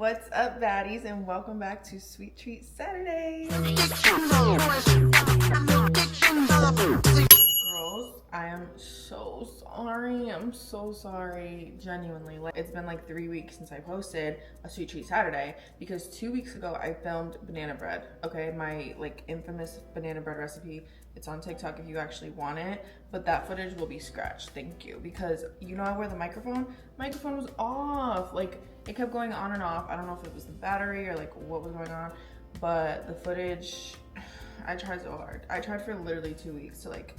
What's up, baddies, and welcome back to Sweet Treat Saturdays. Girls, I am so sorry. I'm so sorry, genuinely. Like, it's been like 3 weeks since I posted a Sweet Treat Saturday because 2 weeks ago I filmed banana bread. Okay, my like infamous banana bread recipe. It's on TikTok if you actually want it, but that footage will be scratched. Thank you, because you know I wear the microphone. Microphone was off. Like, it kept going on and off. I don't know if it was the battery or like what was going on, but the footage, I tried so hard. I tried for literally 2 weeks to like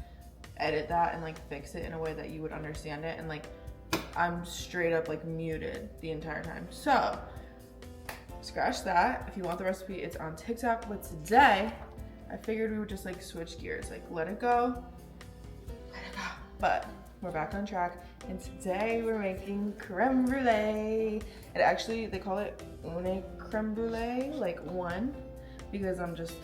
edit that and like fix it in a way that you would understand it, and like I'm straight up like muted the entire time. So scratch that. If you want the recipe, it's on TikTok. But today I figured we would just like switch gears, like let it go. But we're back on track, and today we're making creme brulee. It actually, they call it une creme brulee, like one, because I'm just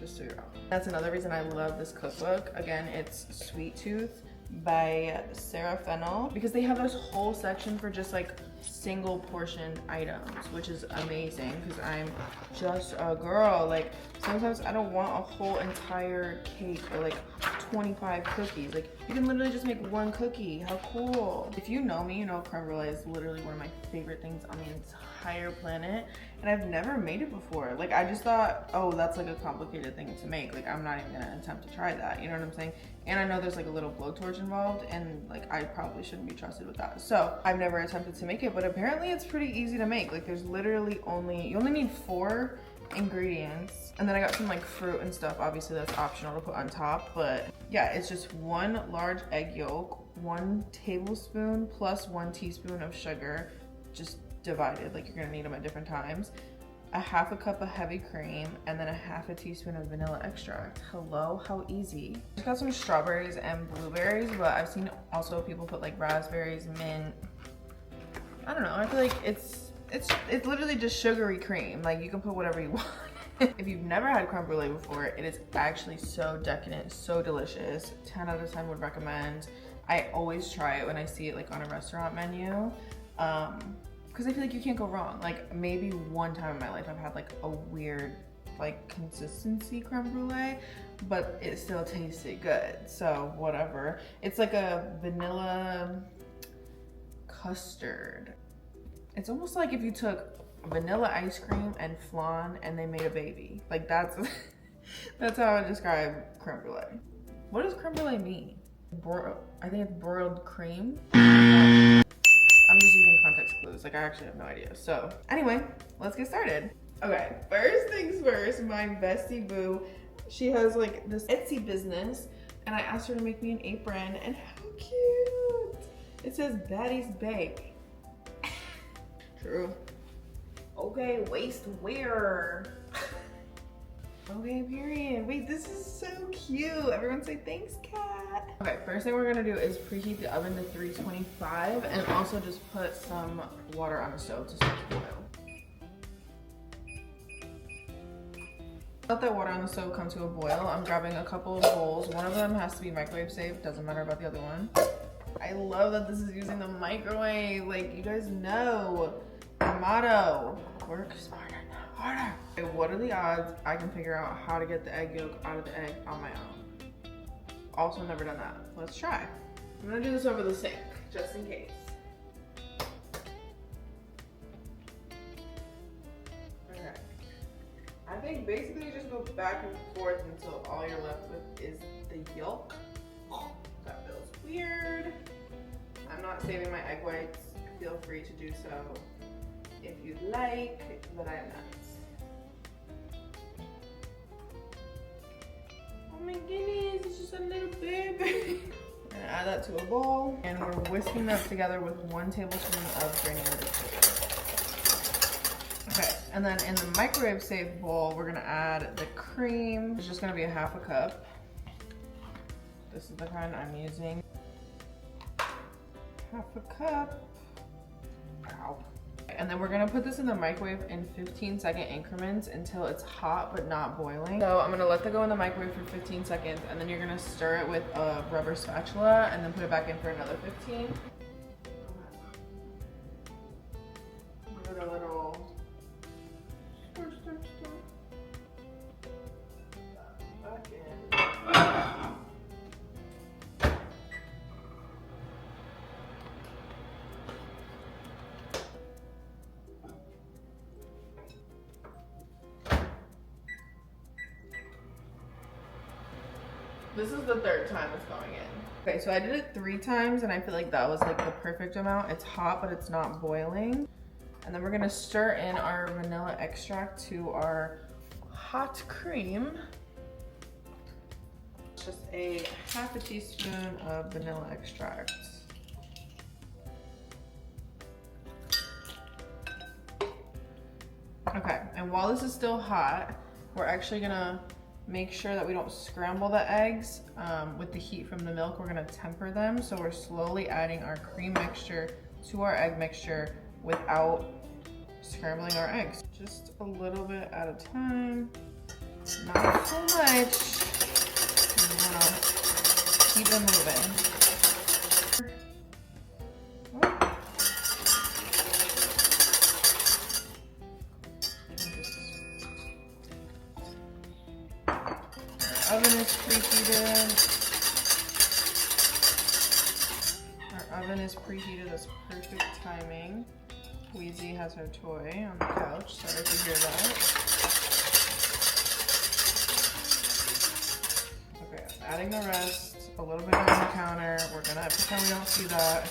so you know. That's another reason I love this cookbook. Again, it's Sweet Tooth by Sarah Fennell, because they have this whole section for just like single portion items, which is amazing because I'm just a girl. Like, sometimes I don't want a whole entire cake or like 25 cookies. Like, you can literally just make one cookie. How cool. If you know me, you know creme brulee is literally one of my favorite things on the entire planet, and I've never made it before. Like, I just thought, oh, that's like a complicated thing to make. Like, I'm not even gonna attempt to try that, you know what I'm saying? And I know there's like a little blowtorch involved, and like I probably shouldn't be trusted with that. So I've never attempted to make it, but apparently it's pretty easy to make. Like, there's literally you only need 4 ingredients, and then I got some like fruit and stuff. Obviously that's optional to put on top, but yeah, it's just 1 large egg yolk, 1 tablespoon plus 1 teaspoon of sugar, just divided, like you're gonna need them at different times, a 1/2 cup of heavy cream, and then a 1/2 teaspoon of vanilla extract. Hello, how easy. Just got some strawberries and blueberries, but I've seen also people put like raspberries, mint. I don't know, I feel like it's literally just sugary cream. Like, you can put whatever you want. If you've never had creme brulee before, it is actually so decadent, so delicious. 10 out of 10 would recommend. I always try it when I see it like on a restaurant menu, because I feel like you can't go wrong. Like, maybe one time in my life I've had like a weird like consistency creme brulee, but it still tasted good, so whatever. It's like a vanilla custard. It's almost like if you took vanilla ice cream and flan and they made a baby. Like, that's that's how I describe creme brulee. What does creme brulee mean? I think it's broiled cream. I'm just using context clues. Like, I actually have no idea. So anyway, let's get started. Okay, first things first, my bestie boo, she has like this Etsy business, and I asked her to make me an apron, and how cute. It says Baddies Bake. True. Okay, waist wear. Okay, period. Wait, this is so cute. Everyone say thanks, cat. Okay, first thing we're gonna do is preheat the oven to 325, and also just put some water on the stove to start to boil. Let that water on the stove come to a boil. I'm grabbing a couple of bowls. One of them has to be microwave safe. Doesn't matter about the other one. I love that this is using the microwave. Like, you guys know the motto, work smarter, not harder. Okay, what are the odds I can figure out how to get the egg yolk out of the egg on my own? Also never done that. Let's try. I'm gonna do this over the sink, just in case. Okay. I think basically you just go back and forth until all you're left with is the yolk. Oh, that feels weird. I'm not saving my egg whites. Feel free to do so if you'd like, but I'm not. Oh my goodness, it's just a little baby. I'm gonna add that to a bowl, and we're whisking that together with 1 tablespoon of granulated sugar. Okay, and then in the microwave safe bowl, we're gonna add the cream. It's just gonna be a 1/2 cup. This is the kind I'm using. 1/2 cup. Ow. And then we're gonna put this in the microwave in 15-second increments until it's hot but not boiling. So I'm gonna let that go in the microwave for 15 seconds, and then you're gonna stir it with a rubber spatula and then put it back in for another 15. Give it a little This is the third time it's going in. Okay, so I did it 3 times and I feel like that was like the perfect amount. It's hot, but it's not boiling. And then we're gonna stir in our vanilla extract to our hot cream. Just a half a teaspoon of vanilla extract. Okay, and while this is still hot, we're actually gonna make sure that we don't scramble the eggs with the heat from the milk. We're gonna temper them. So we're slowly adding our cream mixture to our egg mixture without scrambling our eggs. Just a little bit at a time, not so much. I'm gonna keep it moving. Our oven is preheated. Our oven is preheated. That's perfect timing. Wheezy has her toy on the couch. Sorry to hear that. Okay, I'm adding the rest. A little bit on the counter. We're gonna pretend we don't see that.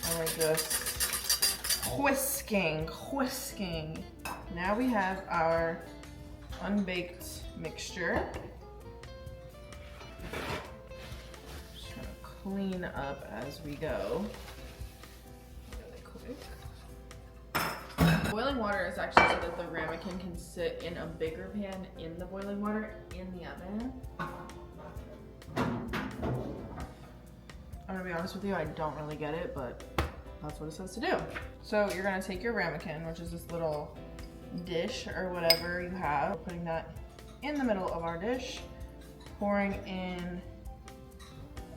And we're just whisking. Now we have our unbaked mixture. Just gonna clean up as we go. Really quick. Boiling water is actually so that the ramekin can sit in a bigger pan in the boiling water in the oven. I'm gonna be honest with you, I don't really get it, but that's what it says to do. So you're gonna take your ramekin, which is this little dish or whatever you have, putting that in the middle of our dish, pouring in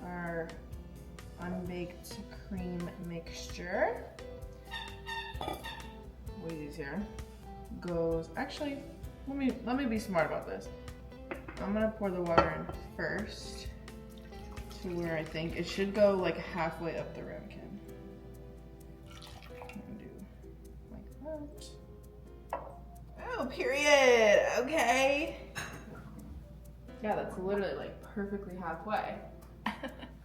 our unbaked cream mixture. Wheezy's here. Goes, actually, let me be smart about this. I'm gonna pour the water in first to where I think it should go like halfway up the ramekin. I'm gonna do like that. Oh, period, okay. Yeah, that's literally like perfectly halfway.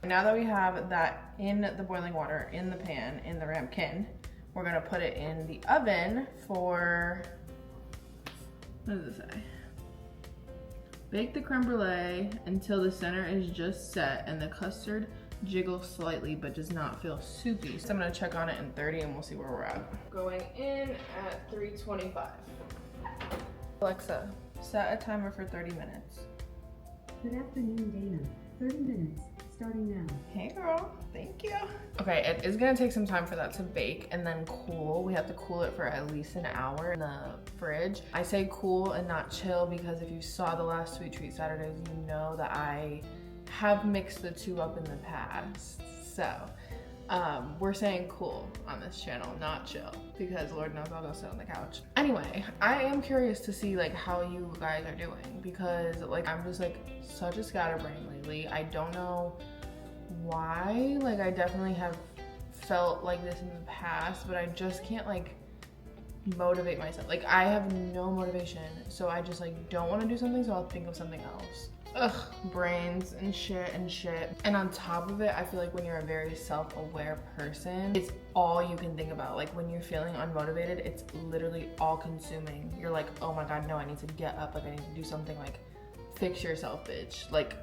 Now that we have that in the boiling water, in the pan, in the ramekin, we're gonna put it in the oven for, what does it say? Bake the creme brulee until the center is just set and the custard jiggles slightly but does not feel soupy. So I'm gonna check on it in 30 and we'll see where we're at. Going in at 325. Alexa, set a timer for 30 minutes. Good afternoon, Dana. 30 minutes, starting now. Hey girl, thank you. Okay, it is gonna take some time for that to bake and then cool. We have to cool it for at least an hour in the fridge. I say cool and not chill because if you saw the last Sweet Treat Saturdays, you know that I have mixed the two up in the past. So, we're saying cool on this channel, not chill, because Lord knows I'll go sit on the couch. Anyway, I am curious to see like how you guys are doing because like I'm just like such a scatterbrain lately. I don't know why, like I definitely have felt like this in the past, but I just can't like motivate myself. Like I have no motivation, so I just like don't want to do something, so I'll think of something else. Ugh, brains and shit. And on top of it, I feel like when you're a very self-aware person, it's all you can think about. Like when you're feeling unmotivated, it's literally all consuming. You're like, oh my God, no, I need to get up. Like I need to do something, like fix yourself, bitch. Like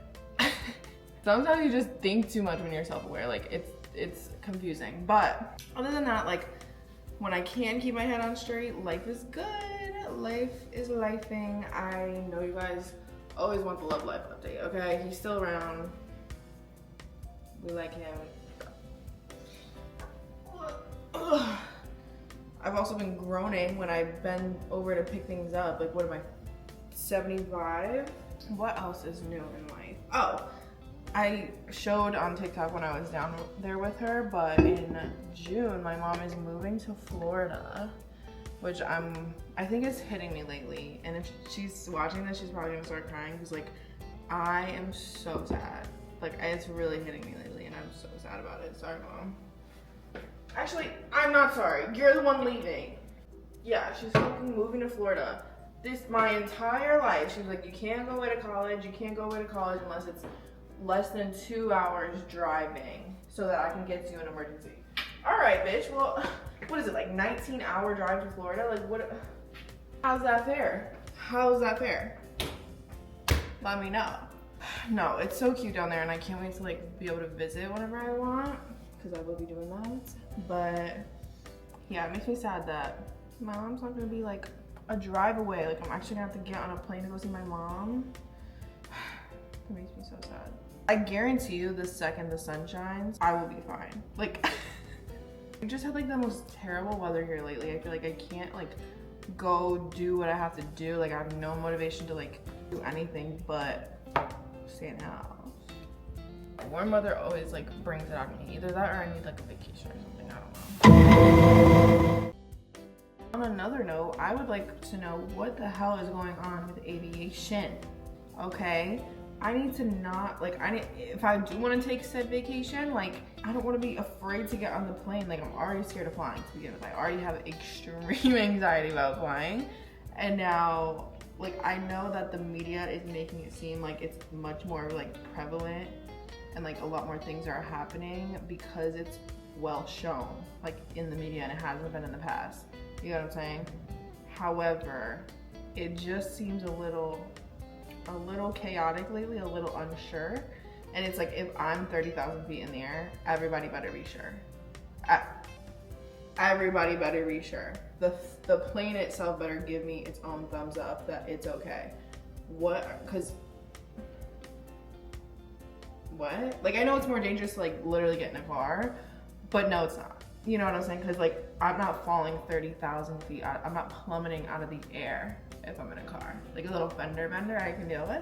sometimes you just think too much when you're self-aware. Like it's confusing. But other than that, like when I can keep my head on straight, life is good. Life is lifing. I know you guys always want the love life update, okay? He's still around. We like him. I've also been groaning when I bend over to pick things up. Like, what am I, 75? What else is new in life? Oh, I showed on TikTok when I was down there with her, but in June, my mom is moving to Florida, which I think is hitting me lately. And if she's watching this, she's probably gonna start crying because like, I am so sad. Like it's really hitting me lately and I'm so sad about it. Sorry, Mom. Actually, I'm not sorry. You're the one leaving. Yeah, she's fucking moving to Florida. My entire life, she was like, you can't go away to college. You can't go away to college unless it's less than 2 hours driving so that I can get to an emergency. All right, bitch, well, what is it, like 19-hour drive to Florida? Like what, how's that fair? How's that fair? Let me know. No, it's so cute down there and I can't wait to like be able to visit whenever I want because I will be doing that. But yeah, it makes me sad that my mom's not gonna be like a drive away. Like I'm actually gonna have to get on a plane to go see my mom. It makes me so sad. I guarantee you the second the sun shines, I will be fine. Like, we just had like the most terrible weather here lately. I feel like I can't like go do what I have to do. Like I have no motivation to like do anything but stay in the house. Warm weather always like brings it out of me. Either that or I need like a vacation or something, I don't know. On another note, I would like to know what the hell is going on with aviation, okay? I need to not, like, if I do want to take said vacation, like, I don't want to be afraid to get on the plane. Like, I'm already scared of flying to begin with. I already have extreme anxiety about flying. And now, like, I know that the media is making it seem like it's much more, like, prevalent and, like, a lot more things are happening because it's well shown, like, in the media, and it hasn't been in the past. You know what I'm saying? However, it just seems a little chaotic lately, a little unsure. And it's like, if I'm 30,000 feet in the air, everybody better be sure. Everybody better be sure. The plane itself better give me its own thumbs up that it's okay. What? Like, I know it's more dangerous to like literally get in a car, but no, it's not. You know what I'm saying? Because like, I'm not falling 30,000 feet. I'm not plummeting out of the air if I'm in a car. Like a little fender bender I can deal with.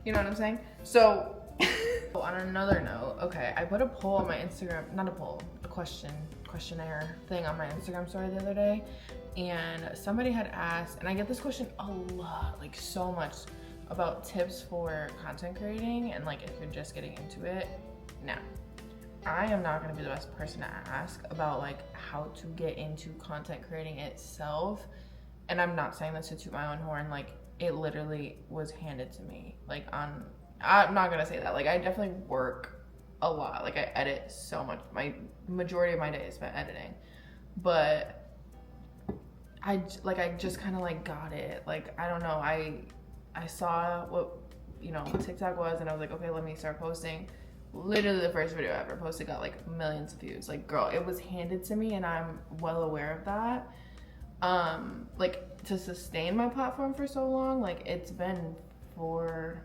You know what I'm saying? So, on another note, okay, I put a poll on my Instagram, not a poll, a questionnaire thing on my Instagram story the other day. And somebody had asked, and I get this question a lot, like so much, about tips for content creating and like if you're just getting into it. Now, I am not gonna be the best person to ask about like how to get into content creating itself. And I'm not saying this to toot my own horn, like it literally was handed to me. Like I'm not gonna say that. Like I definitely work a lot. Like I edit so much. My majority of my day is spent editing. But I just kind of like got it. Like, I don't know. I saw what, you know, TikTok was and I was like, okay, let me start posting. Literally the first video I ever posted got like millions of views. Like girl, it was handed to me and I'm well aware of that. Like to sustain my platform for so long, like it's been for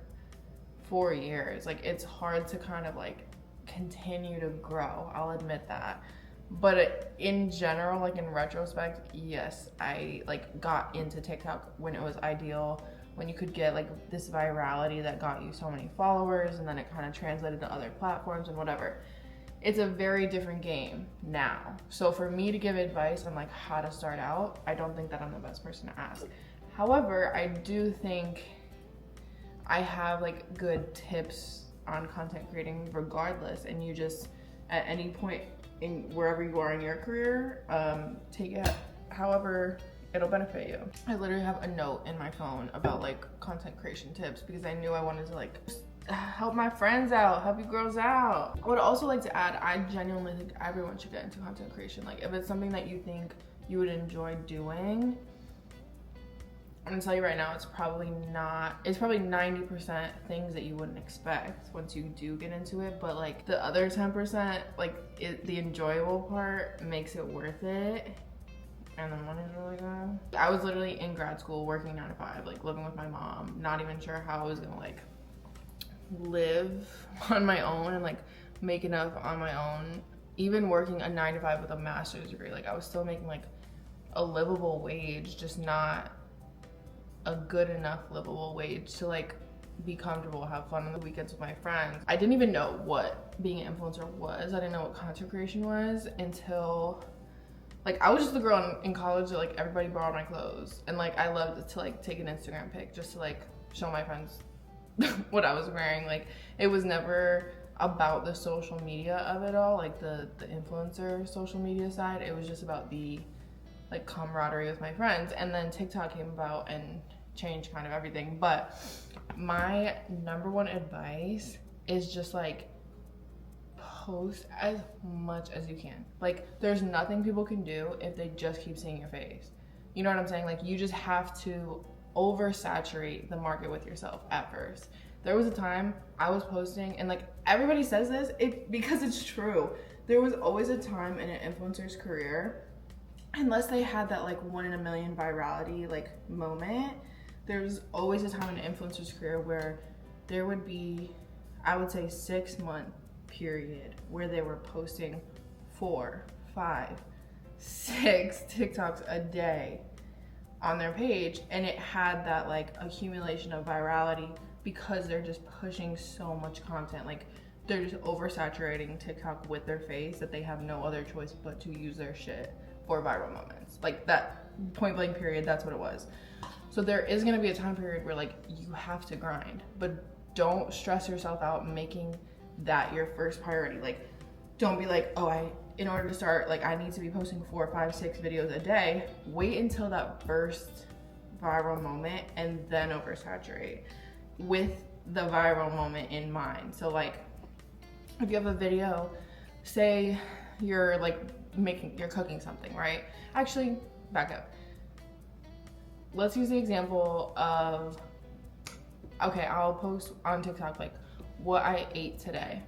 4 years. Like it's hard to kind of like continue to grow. I'll admit that. But in general, like in retrospect, yes, I like got into TikTok when it was ideal, when you could get like this virality that got you so many followers and then it kind of translated to other platforms and whatever. It's a very different game now. So for me to give advice on like how to start out, I don't think that I'm the best person to ask. However, I do think I have like good tips on content creating regardless, and you just at any point in wherever you are in your career, take it however it'll benefit you. I literally have a note in my phone about like content creation tips because I knew I wanted to like help my friends out, help you girls out. I would also like to add, I genuinely think everyone should get into content creation. Like if it's something that you think you would enjoy doing, I'm gonna tell you right now, it's probably 90% things that you wouldn't expect once you do get into it, but like the other 10%, like the enjoyable part makes it worth it. And the money's really good. I was literally in grad school working 9 to 5, like living with my mom, not even sure how I was gonna like live on my own and like make enough on my own. Even working a 9 to 5 with a master's degree, like I was still making like a livable wage, just not a good enough livable wage to like be comfortable, have fun on the weekends with my friends. I didn't even know what being an influencer was. I didn't know what content creation was until like I was just the girl in college that like everybody borrowed my clothes, and like I loved to like take an Instagram pic just to like show my friends what I was wearing. Like it was never about the social media of it all, like the influencer social media side. It was just about the like camaraderie with my friends. And then TikTok came about and changed kind of everything. But my number one advice is just like post as much as you can. Like there's nothing people can do if they just keep seeing your face. You know what I'm saying? Like you just have to oversaturate the market with yourself at first. There was a time I was posting, and like everybody says this because it's true. There was always a time in an influencer's career, unless they had that like 1 in a million virality like moment, there was always a time in an influencer's career where there would be, I would say, 6-month period where they were posting 4, 5, 6 TikToks a day on their page, and it had that like accumulation of virality because they're just pushing so much content. Like they're just oversaturating TikTok with their face that they have no other choice but to use their shit for viral moments. Like that point blank period, that's what it was. So there is gonna be a time period where like you have to grind, but don't stress yourself out making that your first priority. Like don't be like, oh, in order to start, like I need to be posting 4, 5, 6 videos a day. Wait until that first viral moment and then oversaturate with the viral moment in mind. So like if you have a video, say you're like you're cooking something, right? Actually, back up. Let's use the example of, okay, I'll post on TikTok like what I ate today.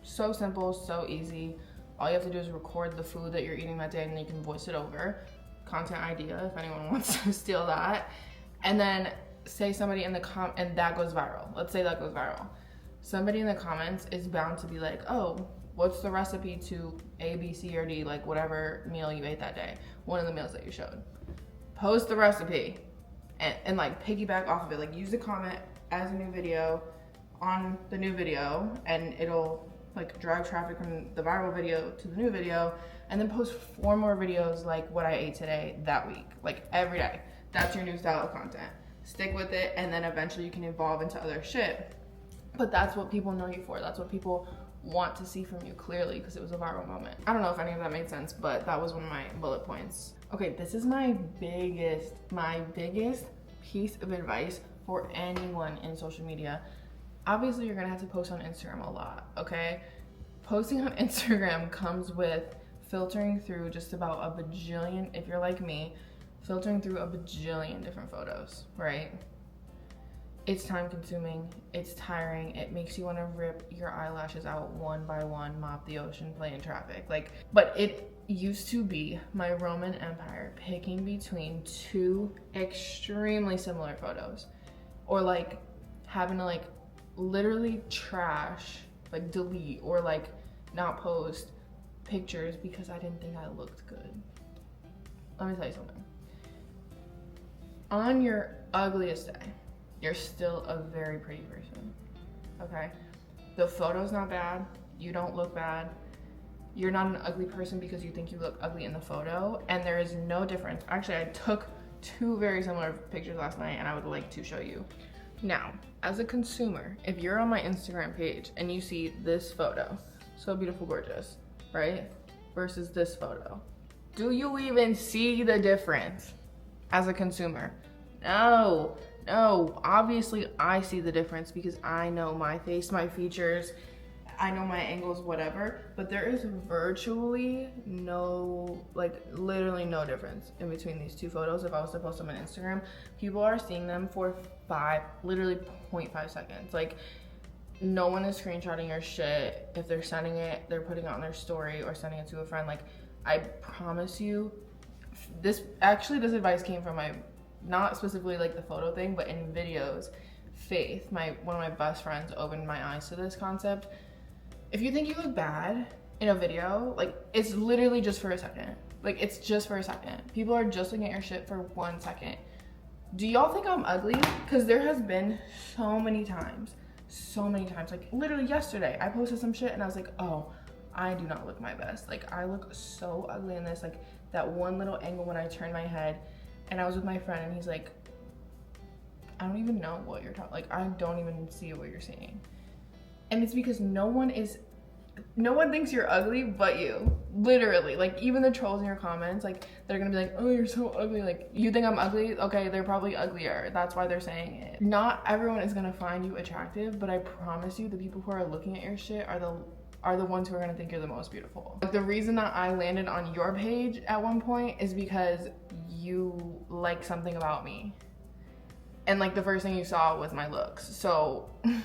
So simple, so easy. All you have to do is record the food that you're eating that day and then you can voice it over. Content idea, if anyone wants to steal that. And then say somebody in the and that goes viral. Let's say that goes viral. Somebody in the comments is bound to be like, oh, what's the recipe to A, B, C, or D, like whatever meal you ate that day, one of the meals that you showed. Post the recipe and like piggyback off of it. Like use the comment as a new video on the new video, and it'll like drive traffic from the viral video to the new video, and then post 4 more videos like what I ate today that week, like every day. That's your new style of content. Stick with it, and then eventually you can evolve into other shit. But that's what people know you for. That's what people want to see from you, clearly, because it was a viral moment. I don't know if any of that made sense, but that was one of my bullet points. Okay, this is my biggest piece of advice for anyone in social media. Obviously, you're gonna have to post on Instagram a lot, okay? Posting on Instagram comes with filtering through just about a bajillion, if you're like me, filtering through a bajillion different photos, right? It's time consuming, it's tiring, it makes you wanna rip your eyelashes out one by one, mop the ocean, play in traffic. Like, but it used to be my Roman Empire picking between 2 extremely similar photos, or like having to like literally trash, like delete or like not post pictures because I didn't think I looked good. Let me tell you something. On your ugliest day, you're still a very pretty person, okay? The photo's not bad, you don't look bad, you're not an ugly person because you think you look ugly in the photo, and there is no difference. Actually, I took 2 very similar pictures last night and I would like to show you. Now, as a consumer, if you're on my Instagram page and you see this photo, so beautiful, gorgeous, right? Versus this photo, do you even see the difference as a consumer? No, obviously I see the difference because I know my face, my features, I know my angles, whatever, but there is virtually no, like literally no difference in between these 2 photos. If I was to post them on Instagram, people are seeing them for literally 0.5 seconds. Like no one is screenshotting your shit. If they're sending it, they're putting it on their story or sending it to a friend. Like I promise you, this advice came from my, not specifically like the photo thing, but in videos, Faith, one of my best friends, opened my eyes to this concept. If you think you look bad in a video, like it's literally just for a second. Like it's just for a second. People are just looking at your shit for 1 second. Do y'all think I'm ugly? Because there has been so many times, like literally yesterday, I posted some shit and I was like, oh, I do not look my best. Like I look so ugly in this, like that one little angle when I turn my head. And I was with my friend and he's like, I don't even know what you're talking, like I don't even see what you're seeing. And it's because no one is no one thinks you're ugly but you. Literally, like even the trolls in your comments, like they're gonna be like, oh, you're so ugly. Like, you think I'm ugly? Okay, they're probably uglier. That's why they're saying it. Not everyone is gonna find you attractive, but I promise you the people who are looking at your shit are the ones who are gonna think you're the most beautiful. Like, the reason that I landed on your page at one point is because you like something about me. And like the first thing you saw was my looks. So if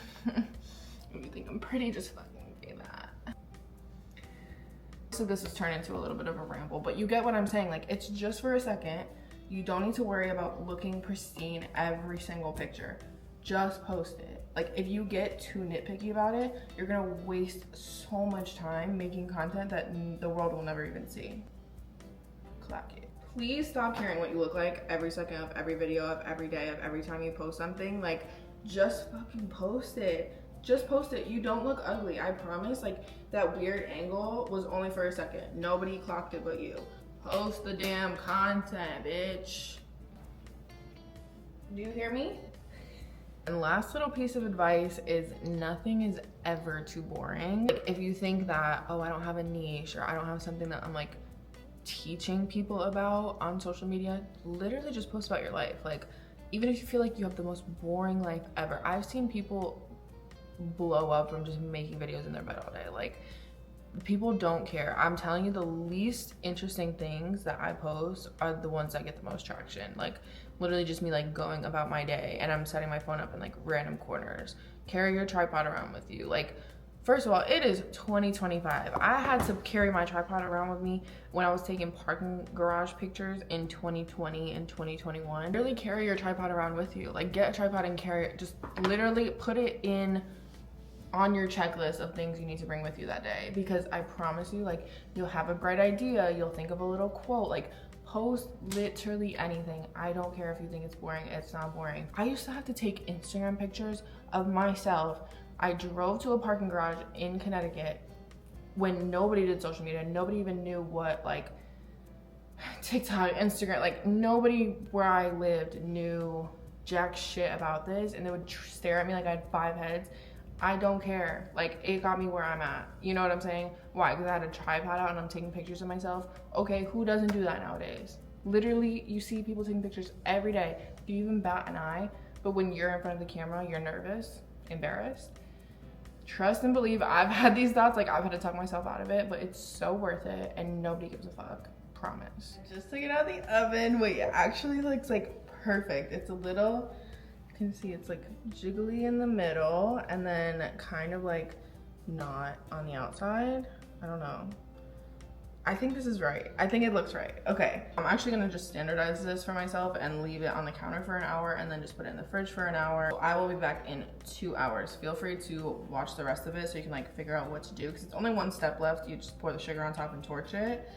you think I'm pretty, just fucking say that. So this has turned into a little bit of a ramble, but you get what I'm saying. Like, it's just for a second. You don't need to worry about looking pristine every single picture. Just post it. Like, if you get too nitpicky about it, you're gonna waste so much time making content that the world will never even see. Clack it. Please stop caring what you look like every second of every video of every day of every time you post something. Like, just fucking post it. Just post it. You don't look ugly, I promise. Like, that weird angle was only for a second. Nobody clocked it but you. Post the damn content, bitch. Do you hear me? And last little piece of advice is nothing is ever too boring. Like, if you think that, oh, I don't have a niche or I don't have something that I'm like teaching people about on social media, literally just post about your life. Like, even if you feel like you have the most boring life ever, I've seen people blow up from just making videos in their bed all day. Like, people don't care. I'm telling you, the least interesting things that I post are the ones that get the most traction. Like, literally just me like going about my day and I'm setting my phone up in like random corners. Carry your tripod around with you. Like, first of all, it is 2025. I had to carry my tripod around with me when I was taking parking garage pictures in 2020 and 2021. Really carry your tripod around with you. Like, get a tripod and carry it. Just literally put it on your checklist of things you need to bring with you that day, because I promise you, like, you'll have a bright idea, you'll think of a little quote. Like, post literally anything. I don't care if you think it's boring, it's not boring. I used to have to take Instagram pictures of myself. I drove to a parking garage in Connecticut when nobody did social media. Nobody even knew what, like, TikTok, Instagram, like, nobody where I lived knew jack shit about this, and they would stare at me like I had 5 heads. I don't care. Like, it got me where I'm at. You know what I'm saying? Why? Because I had a tripod out and I'm taking pictures of myself. Okay, who doesn't do that nowadays? Literally, you see people taking pictures every day. Do you even bat an eye? But when you're in front of the camera, you're nervous, embarrassed. Trust and believe, I've had these thoughts. Like, I've had to talk myself out of it, but it's so worth it and nobody gives a fuck. Promise. Just took it out of the oven. Wait, it actually looks like perfect. It's a little, you can see it's like jiggly in the middle and then kind of like not on the outside. I don't know. I think this is right. I think it looks right. Okay, I'm actually gonna just standardize this for myself and leave it on the counter for an hour and then just put it in the fridge for an hour. I will be back in 2 hours. Feel free to watch the rest of it so you can like figure out what to do, because it's only one step left. You just pour the sugar on top and torch it.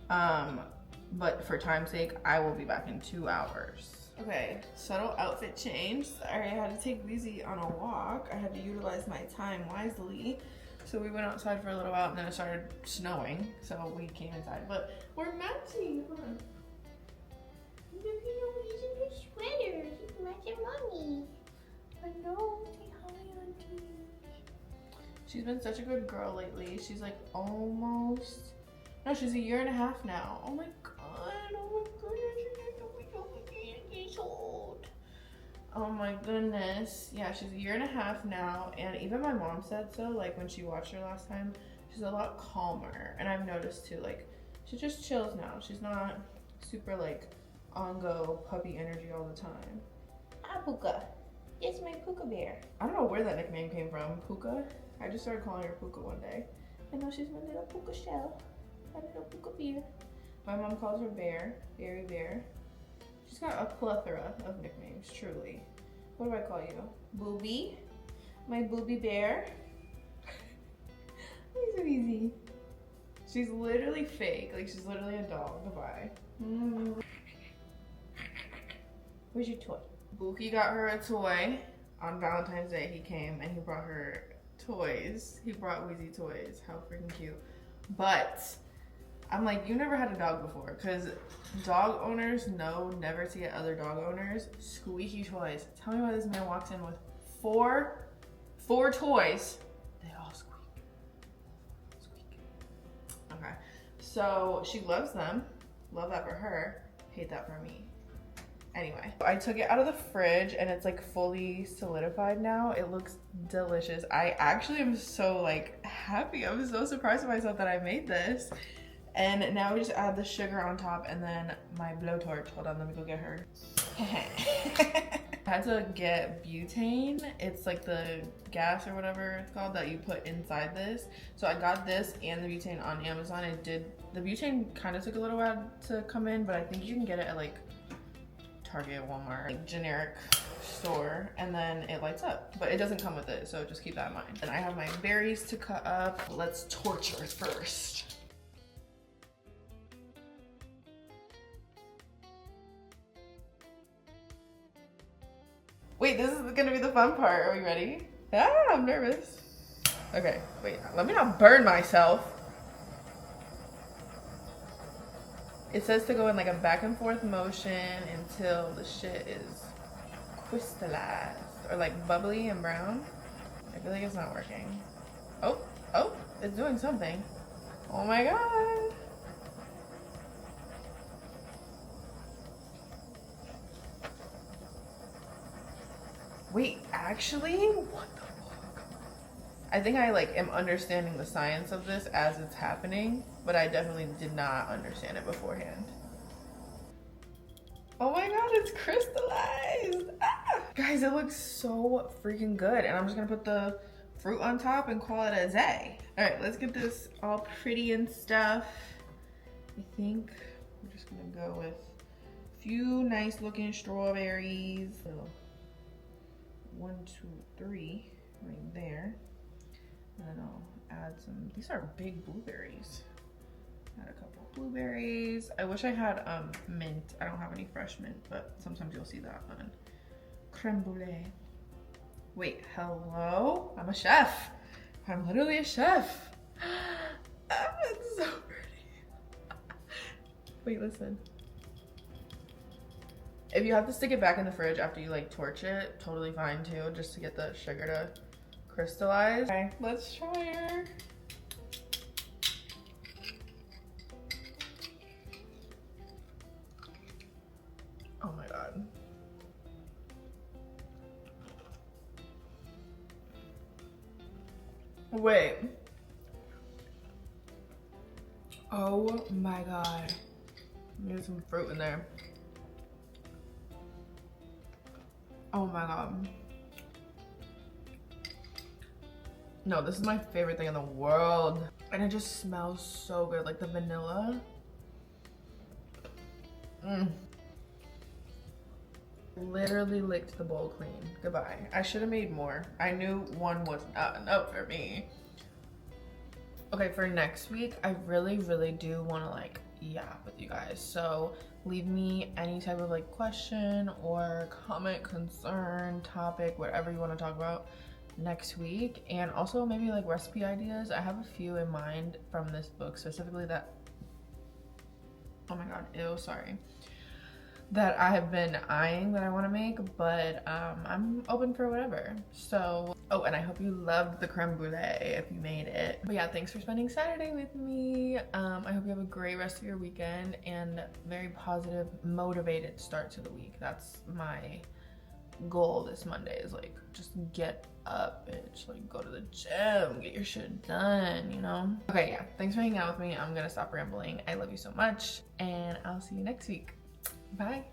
But for time's sake, I will be back in 2 hours. Okay, subtle outfit change. Sorry, I had to take Weezy on a walk. I had to utilize my time wisely. So we went outside for a little while and then it started snowing. So we came inside, but we're matching. Hold on. Look at your sweater. You match your mommy. I know. Say hi, Auntie. She's been such a good girl lately. She's like almost, no, she's 1.5 years now. Oh my god. Oh my goodness. She's old. Oh my goodness. Yeah, she's 1.5 years now, and even my mom said so. Like, when she watched her last time, she's a lot calmer. And I've noticed too, like, she just chills now. She's not super like on-go puppy energy all the time. Hi, Puka. It's my Puka bear. I don't know where that nickname came from, Puka. I just started calling her Puka one day. I know she's my little Puka shell. My little Puka bear. My mom calls her Bear, Berry Bear. She's got a plethora of nicknames, truly. What do I call you? Booby? My Booby Bear? Easy, easy. She's literally fake. Like, she's literally a doll. Goodbye. Where's your toy? Buki got her a toy. On Valentine's Day, he came and he brought her toys. He brought Weezy toys. How freaking cute. But I'm like, you never had a dog before, because dog owners know never to get other dog owners squeaky toys. Tell me why this man walks in with four toys. They all squeak. Okay. So she loves them. Love that for her. Hate that for me. Anyway, I took it out of the fridge and it's like fully solidified now. It looks delicious. I actually am so like happy. I'm so surprised with myself that I made this. And now we just add the sugar on top and then my blowtorch. Hold on, let me go get her. I had to get butane. It's like the gas or whatever it's called that you put inside this. So I got this and the butane on Amazon. The butane kind of took a little while to come in, but I think you can get it at like Target, Walmart, like generic store, and then it lights up. But it doesn't come with it, so just keep that in mind. And I have my berries to cut up. Let's torture first. Wait, this is gonna be the fun part. Are we ready? Ah, I'm nervous. Okay, wait, let me not burn myself. It says to go in like a back and forth motion until the shit is crystallized or like bubbly and brown. I feel like it's not working. Oh, it's doing something. Oh my God. Wait, actually, what the fuck? I think I like am understanding the science of this as it's happening, but I definitely did not understand it beforehand. Oh my God, it's crystallized. Ah! Guys, it looks so freaking good. And I'm just gonna put the fruit on top and call it a day. All right, let's get this all pretty and stuff. I think we're just gonna go with a few nice looking strawberries. So 1, 2, 3 right there. And then I'll add some, these are big blueberries. Add a couple blueberries. I wish I had mint. I don't have any fresh mint, but sometimes you'll see that on creme brulee. Wait, hello? I'm a chef. I'm literally a chef. It's so pretty. Wait, listen. If you have to stick it back in the fridge after you like torch it, totally fine too, just to get the sugar to crystallize. Okay, let's try her. Oh my God. Wait. Oh my God. There's some fruit in there. Oh my God. No, this is my favorite thing in the world. And it just smells so good, like the vanilla. Literally licked the bowl clean. Goodbye. I should have made more. I knew one was not enough for me. Okay, for next week, I really do want to like yap with you guys. So leave me any type of like question or comment, concern, topic, whatever you want to talk about next week. And also maybe like recipe ideas. I have a few in mind from this book specifically that, oh my God, ew, sorry, that I have been eyeing that I want to make, but I'm open for whatever. So, oh, and I hope you loved the creme brulee if you made it. But yeah, thanks for spending Saturday with me. I hope you have a great rest of your weekend and very positive, motivated start to the week. That's my goal this Monday, is like just get up, bitch, like go to the gym, get your shit done, you know? Okay, yeah, thanks for hanging out with me. I'm gonna stop rambling. I love you so much, and I'll see you next week. Bye.